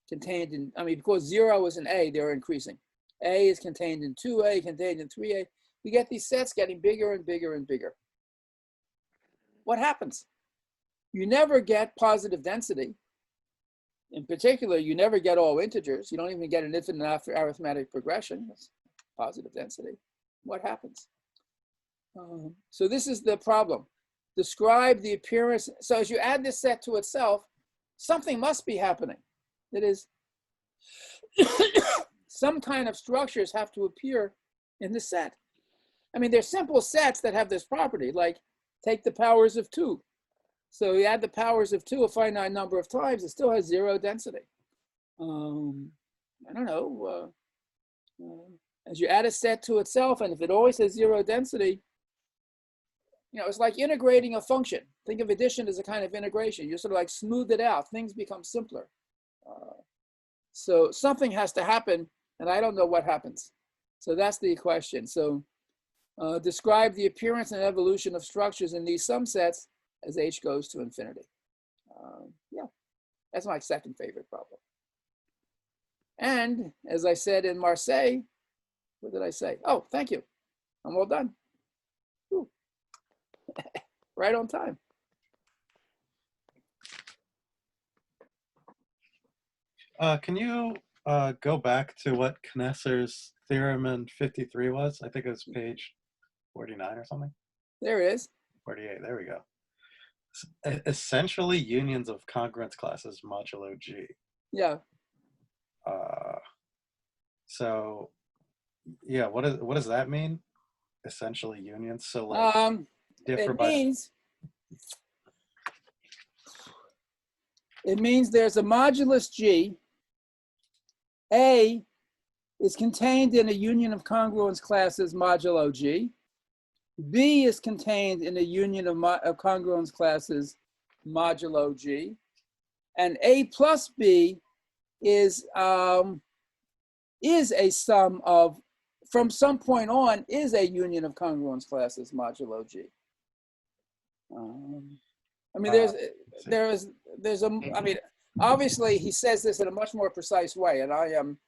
contained in, because 0 is an A, they're increasing. A is contained in 2A, contained in 3A. We get these sets getting bigger and bigger and bigger. What happens? You never get positive density. In particular, you never get all integers. You don't even get an infinite arithmetic progression. That's positive density. What happens? So this is the problem. Describe the appearance. So as you add this set to itself, something must be happening. That is, some kind of structures have to appear in the set. There's simple sets that have this property, like take the powers of 2. So you add the powers of 2 a finite number of times, it still has 0 density. I don't know. As you add a set to itself, and if it always has 0 density, it's like integrating a function. Think of addition as a kind of integration. You sort of like smooth it out. Things become simpler. So something has to happen, and I don't know what happens. So that's the question. So describe the appearance and evolution of structures in these sum sets as H goes to infinity. Yeah, that's my second favorite problem. And as I said in Marseille, what did I say? Oh, thank you. I'm all done. Right on time.
Can you go back to what Kinesier's theorem in 53 was? I think it was page 49 or something.
There it is.
48, there we go. Essentially unions of congruence classes modulo G.
Yeah.
So yeah, what does that mean? Essentially unions. So like
it means there's a modulus G. A is contained in a union of congruence classes modulo G. B is contained in a union of congruence classes modulo G. And A plus B is a sum of, from some point on, is a union of congruence classes modulo G. Obviously he says this in a much more precise way, and I am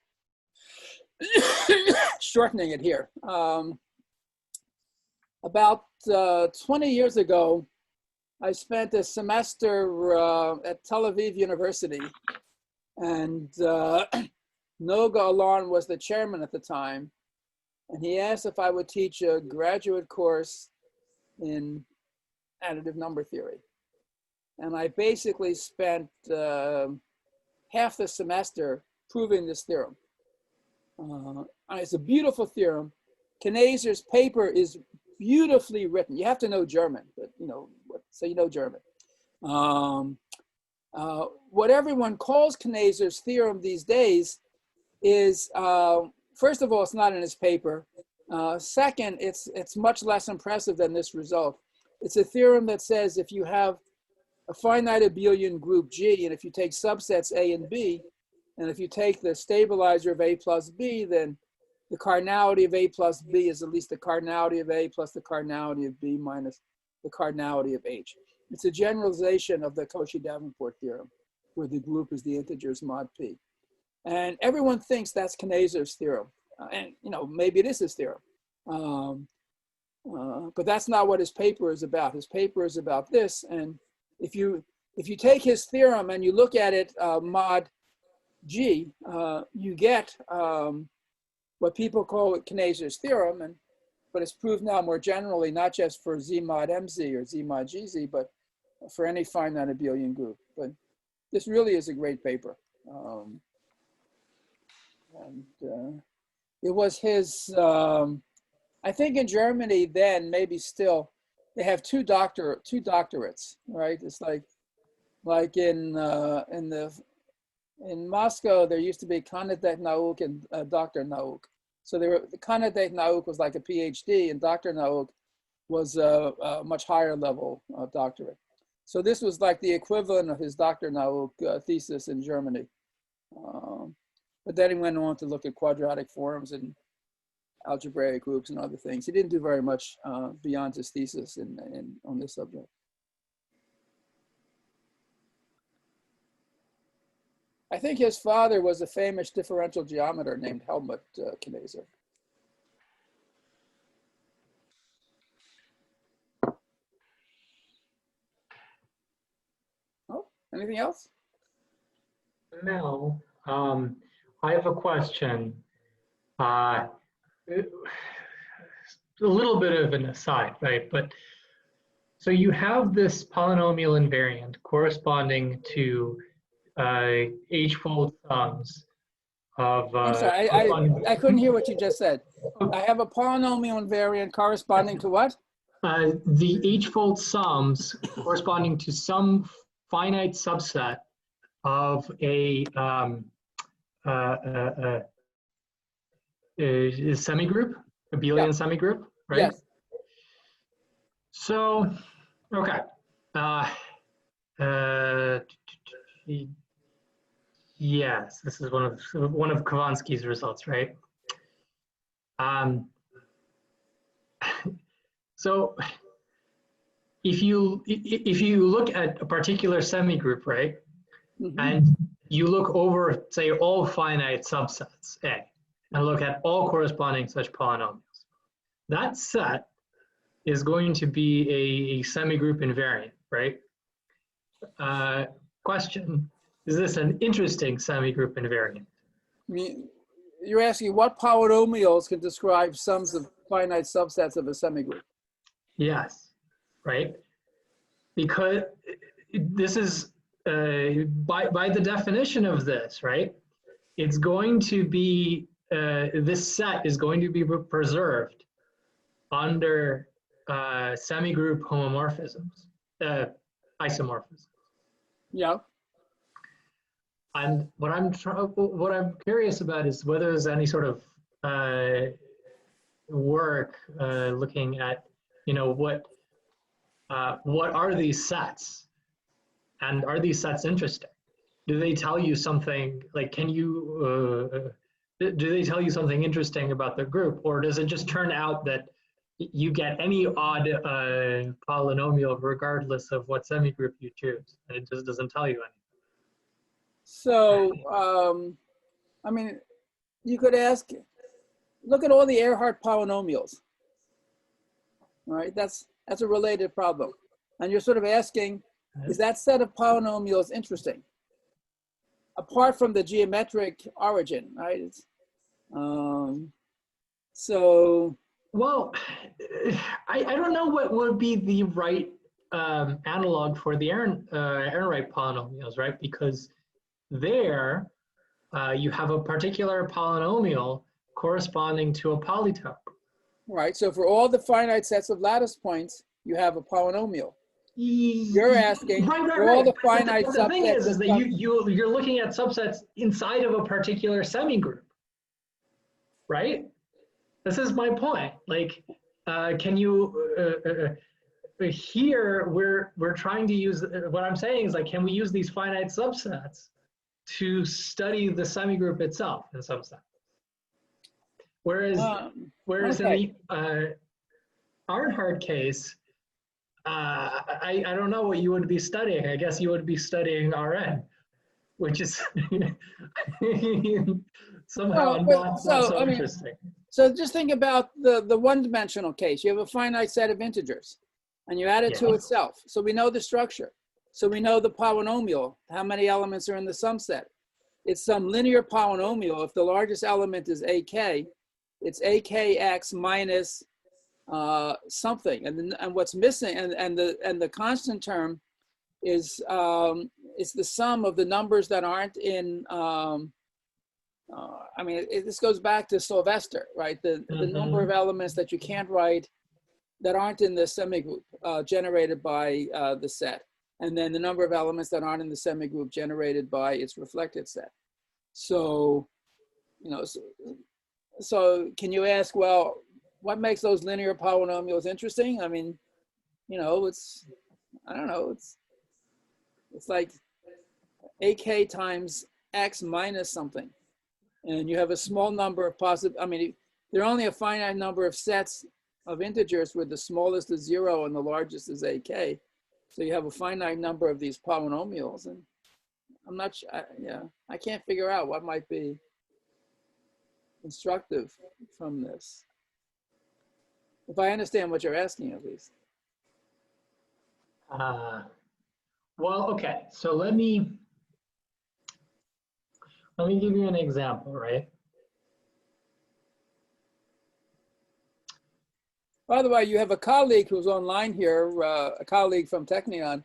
shortening it here. About 20 years ago, I spent a semester at Tel Aviv University, and Noga Alon was the chairman at the time, and he asked if I would teach a graduate course in additive number theory. And I basically spent half the semester proving this theorem. It's a beautiful theorem. Kinesier's paper is beautifully written. You have to know German, but so you know German. What everyone calls Kinesier's theorem these days is first of all, it's not in his paper. Second, it's much less impressive than this result. It's a theorem that says if you have a finite abelian group G, and if you take subsets A and B, and if you take the stabilizer of A plus B, then the cardinality of A plus B is at least the cardinality of A plus the cardinality of B minus the cardinality of H. It's a generalization of the Cauchy-Davenport theorem, where the group is the integers mod P. And everyone thinks that's Kinesia's theorem. And maybe it is his theorem. But that's not what his paper is about. His paper is about this. And if you take his theorem and you look at it mod G, you get what people call Kinesia's theorem, but it's proved now more generally, not just for Z mod MZ or Z mod GZ, but for any finite abelian group. But this really is a great paper. It was his, I think in Germany then, maybe still, they have two doctorates, right? It's like in Moscow, there used to be Kandidat Nauk and Dr. Nauk. So the Kandidat Nauk was like a PhD, and Dr. Nauk was a much higher level doctorate. So this was like the equivalent of his Dr. Nauk thesis in Germany. But then he went on to look at quadratic forms and algebraic groups and other things. He didn't do very much beyond his thesis on this subject. I think his father was a famous differential geometer named Helmut Kinesia. Oh, anything else?
No. I have a question. A little bit of an aside, right? But so you have this polynomial invariant corresponding to h-fold sums of.
I'm sorry, I couldn't hear what you just said. I have a polynomial invariant corresponding to what?
The h-fold sums corresponding to some finite subset of a semigroup, abelian semigroup, right?
Yes.
So, okay. Yes, this is one of Hovansky's results, right? So, if you look at a particular semigroup, right, and you look over, say, all finite subsets A, and look at all corresponding such polynomials, that set is going to be a semigroup invariant, right? Question, is this an interesting semigroup invariant?
I mean, you're asking what polynomials can describe sums of finite subsets of a semigroup?
Yes, right? Because this is, by the definition of this, right? It's going to be, this set is going to be preserved under semigroup homomorphisms, isomorphisms.
Yeah.
And what I'm curious about is whether there's any sort of work looking at, what are these sets, and are these sets interesting? Do they tell you something? Like, do they tell you something interesting about the group, or does it just turn out that you get any odd polynomial regardless of what semigroup you choose, and it just doesn't tell you anything?
So, I mean, you could ask, look at all the Earhart polynomials, right? That's a related problem. And you're sort of asking, is that set of polynomials interesting? Apart from the geometric origin, right? So.
Well, I don't know what would be the right analog for the Ehrenreich polynomials, right? Because there you have a particular polynomial corresponding to a polytope.
Right, so for all the finite sets of lattice points, you have a polynomial. You're asking for all the finite subsets.
The thing is that you're looking at subsets inside of a particular semigroup. right? This is my point. Like, can you, here we're trying to use, what I'm saying is like, can we use these finite subsets to study the semigroup itself in some sense? Whereas
okay.
in the Earhart case, I don't know what you would be studying. I guess you would be studying Rn, which is somehow not so interesting.
So just think about the one-dimensional case. You have a finite set of integers, and you add it to itself. So we know the structure. So we know the polynomial, how many elements are in the sum set. It's some linear polynomial. If the largest element is ak, it's akx minus something, and what's missing, and the constant term is the sum of the numbers that aren't in. I mean, this goes back to Sylvester, right? The number of elements that you can't write that aren't in the semigroup generated by the set, and then the number of elements that aren't in the semigroup generated by its reflected set. So, you know, so can you ask, well, what makes those linear polynomials interesting? I mean, you know, I don't know, it's like ak times x minus something. And you have a small number of possible, I mean, there are only a finite number of sets of integers where the smallest is 0 and the largest is ak. So you have a finite number of these polynomials. And I'm not sure, I can't figure out what might be instructive from this. If I understand what you're asking, at least.
Well, okay, so let me give you an example, right?
By the way, you have a colleague who's online here, a colleague from Technion,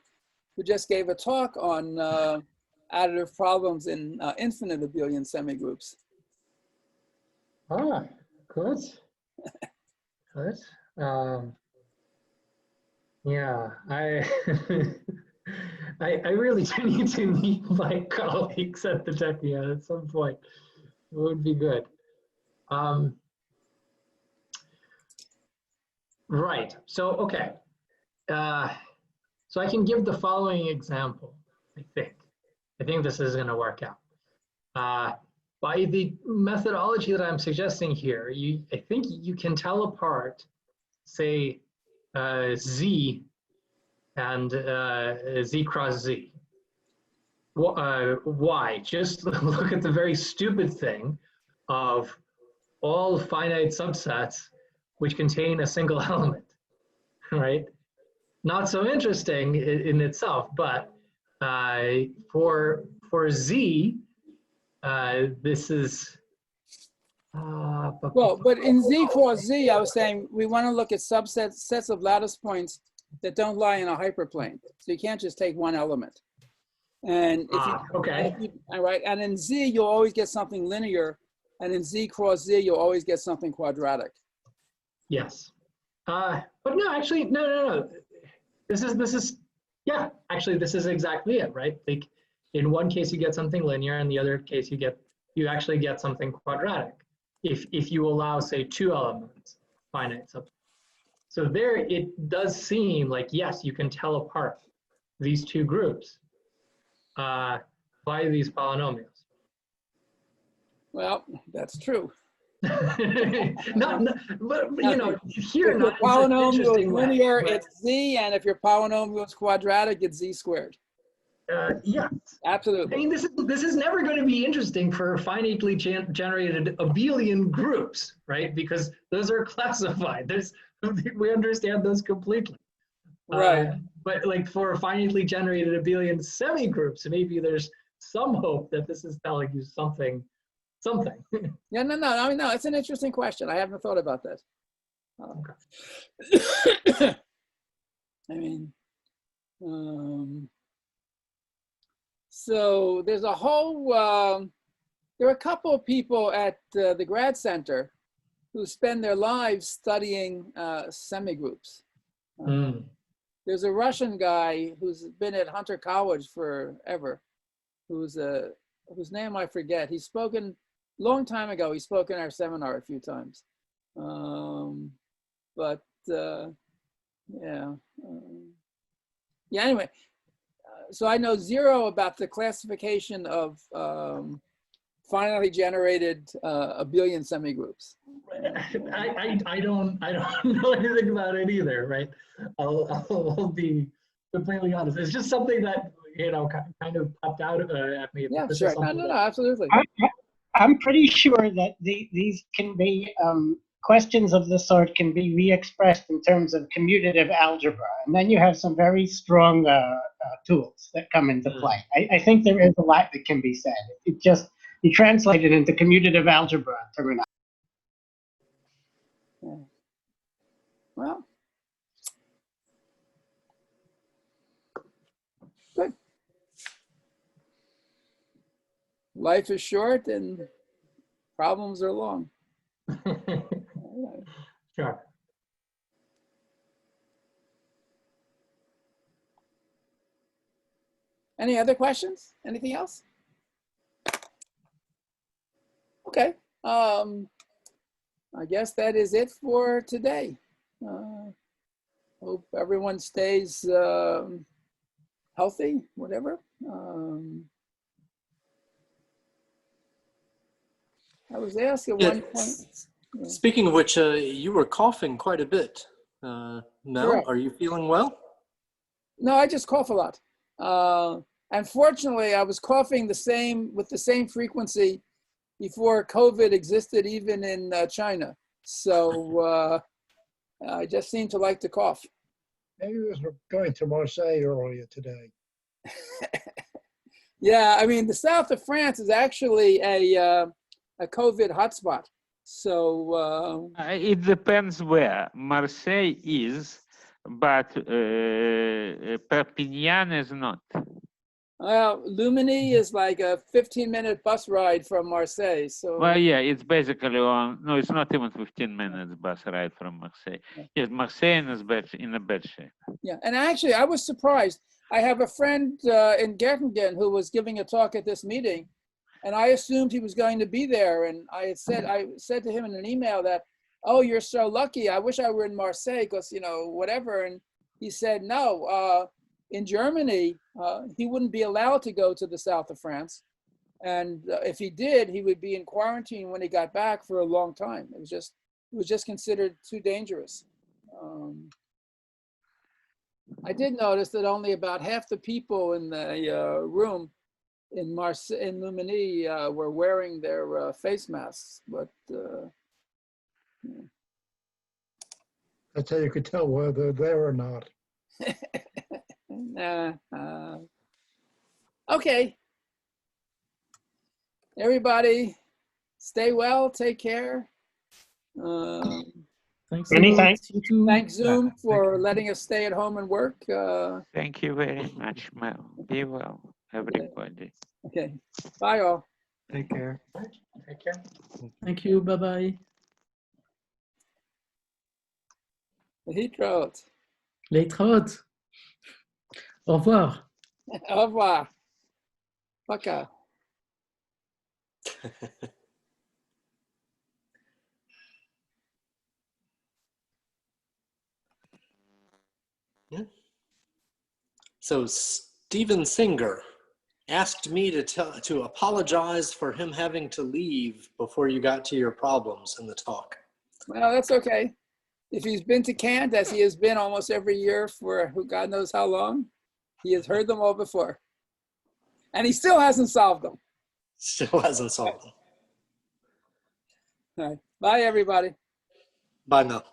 who just gave a talk on additive problems in infinite abelian semigroups.
Ah, good. Good. Yeah, I really do need to meet my colleagues at the Technion at some point. It would be good. Right. So, okay. So I can give the following example, I think. I think this is going to work out. By the methodology that I'm suggesting here, I think you can tell apart, say, Z and Z cross Z. Why? Just look at the very stupid thing of all finite subsets which contain a single element, right? Not so interesting in itself, but for Z, this is
well, but in Z cross Z, I was saying we want to look at sets of lattice points that don't lie in a hyperplane. So you can't just take one element. And if all right, and in Z you'll always get something linear, and in Z cross Z you'll always get something quadratic.
Yes, but no, actually, no. This is yeah. Actually, this is exactly it, right? Like in one case you get something linear, in the other case you actually get something quadratic. If you allow, say, 2 elements finite subset. So there it does seem like, yes, you can tell apart these two groups by these polynomials.
Well, that's true.
But you know, here
if
not
your polynomial is linear,
way,
it's Z, and if your polynomial is quadratic, it's Z squared.
Yeah,
absolutely.
I mean, this is never going to be interesting for finitely generated abelian groups, right? Because those are classified. We understand those completely.
Right.
But like for finitely generated abelian semigroups, maybe there's some hope that this is telling you something.
Yeah, no. I mean, no, it's an interesting question. I haven't thought about that.
Okay.
I mean, so there's a whole, there are a couple of people at the grad center who spend their lives studying semigroups. There's a Russian guy who's been at Hunter College forever, whose name I forget. He's spoken long time ago. He spoke in our seminar a few times. But yeah. Yeah, anyway, so I know zero about the classification of finally generated abelian semigroups.
I don't know anything about it either, right? I'll be completely honest. It's just something that, you know, kind of popped out at me.
Yeah,
This is
sure. No,
something
no,
that-
no, absolutely.
I'm pretty sure that these can be questions of this sort can be re-expressed in terms of commutative algebra, and then you have some very strong tools that come into play. I think there is a lot that can be said. It just you translate it into commutative algebra terminology.
Yeah. Well, good. Life is short and problems are long.
Sure.
Any other questions? Anything else? Okay. I guess that is it for today. Hope everyone stays healthy, whatever. I was asked at one point. Yeah.
Speaking of which, you were coughing quite a bit. Mel,
Correct.
are you feeling well?
No, I just cough a lot. Unfortunately, I was coughing with the same frequency before COVID existed, even in China. So I just seem to like to cough.
Maybe he was going to Marseille earlier today.
Yeah, I mean, the south of France is actually a COVID hotspot. So
It depends where. Marseille is, but Perpignan is not.
well, Lumini is like a 15-minute bus ride from Marseille. So
Well, yeah, it's basically on. No, it's not even 15 minutes bus ride from Marseille. Yes, Marseille is in a bad shape.
yeah, and actually, I was surprised. I have a friend in Göttingen who was giving a talk at this meeting, and I assumed he was going to be there. And I said to him in an email that, "Oh, you're so lucky. I wish I were in Marseille because, you know, whatever." And he said, "No, in Germany, he wouldn't be allowed to go to the south of France. And if he did, he would be in quarantine when he got back for a long time. It was just considered too dangerous." I did notice that only about half the people in the room in Lumini were wearing their face masks, but
That's how you could tell whether they're there or not.
okay. Everybody, stay well, take care.
Thanks.
Many thanks.
You too.
Thanks Zoom for letting us stay at home and work.
Thank you very much, Mel. Be well, everybody.
Okay, bye all.
Take care.
Take care.
Thank you. Bye-bye.
Hitraot.
Leitraot. Au revoir.
Au revoir. Пока.
Yeah. So Steven Singer asked me to apologize for him having to leave before you got to your problems in the talk.
Well, that's okay. If he's been to Kant, as he has been almost every year for who God knows how long, he has heard them all before. And he still hasn't solved them.
Still hasn't solved them.
All right. Bye, everybody.
Bye, Mel.